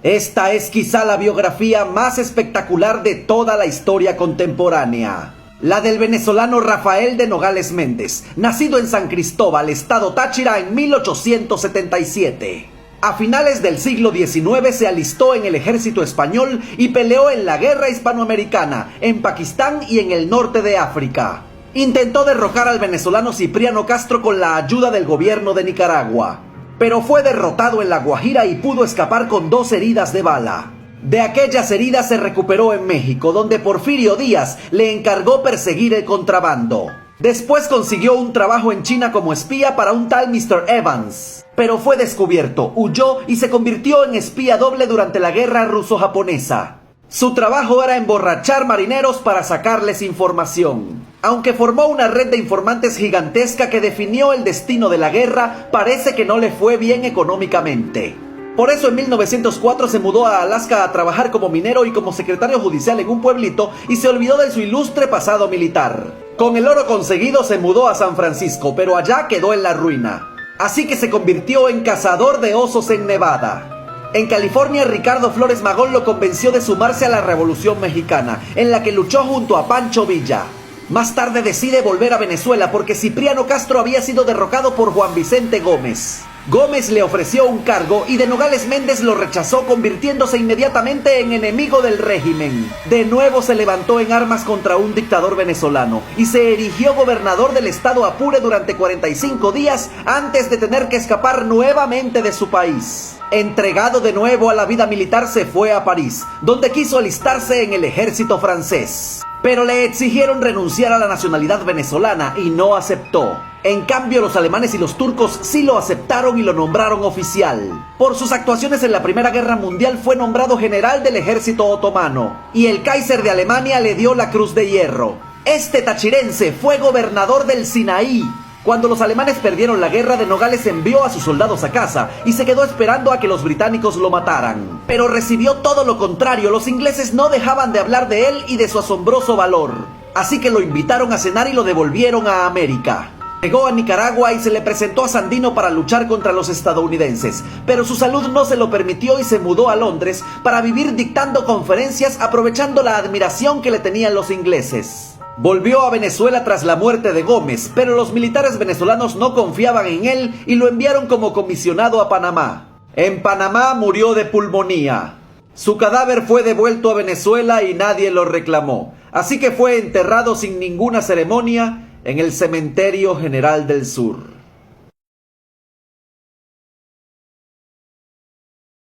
Esta es quizá la biografía más espectacular de toda la historia contemporánea. La del venezolano Rafael de Nogales Méndez, nacido en San Cristóbal, estado Táchira, en 1877. A finales del siglo XIX se alistó en el ejército español y peleó en la guerra hispanoamericana, en Pakistán y en el norte de África. Intentó derrocar al venezolano Cipriano Castro con la ayuda del gobierno de Nicaragua, pero fue derrotado en La Guajira y pudo escapar con 2 heridas de bala. De aquellas heridas se recuperó en México, donde Porfirio Díaz le encargó perseguir el contrabando. Después consiguió un trabajo en China como espía para un tal Mr. Evans, pero fue descubierto, huyó y se convirtió en espía doble durante la guerra ruso-japonesa. Su trabajo era emborrachar marineros para sacarles información. Aunque formó una red de informantes gigantesca que definió el destino de la guerra, parece que no le fue bien económicamente. Por eso en 1904 se mudó a Alaska a trabajar como minero y como secretario judicial en un pueblito y se olvidó de su ilustre pasado militar. Con el oro conseguido se mudó a San Francisco, pero allá quedó en la ruina. Así que se convirtió en cazador de osos en Nevada. En California, Ricardo Flores Magón lo convenció de sumarse a la Revolución Mexicana, en la que luchó junto a Pancho Villa. Más tarde decide volver a Venezuela porque Cipriano Castro había sido derrocado por Juan Vicente Gómez. Gómez le ofreció un cargo y de Nogales Méndez lo rechazó, convirtiéndose inmediatamente en enemigo del régimen. De nuevo se levantó en armas contra un dictador venezolano y se erigió gobernador del estado Apure durante 45 días antes de tener que escapar nuevamente de su país. Entregado de nuevo a la vida militar, se fue a París, donde quiso alistarse en el ejército francés. Pero le exigieron renunciar a la nacionalidad venezolana y no aceptó. En cambio, los alemanes y los turcos sí lo aceptaron y lo nombraron oficial. Por sus actuaciones en la Primera Guerra Mundial fue nombrado general del ejército otomano y el Kaiser de Alemania le dio la Cruz de Hierro. Este tachirense fue gobernador del Sinaí. Cuando los alemanes perdieron la guerra, de Nogales envió a sus soldados a casa y se quedó esperando a que los británicos lo mataran. Pero recibió todo lo contrario, los ingleses no dejaban de hablar de él y de su asombroso valor. Así que lo invitaron a cenar y lo devolvieron a América. Llegó a Nicaragua y se le presentó a Sandino para luchar contra los estadounidenses, pero su salud no se lo permitió y se mudó a Londres para vivir dictando conferencias, aprovechando la admiración que le tenían los ingleses. Volvió a Venezuela tras la muerte de Gómez, pero los militares venezolanos no confiaban en él y lo enviaron como comisionado a Panamá. En Panamá murió de pulmonía. Su cadáver fue devuelto a Venezuela y nadie lo reclamó, así que fue enterrado sin ninguna ceremonia en el Cementerio General del Sur.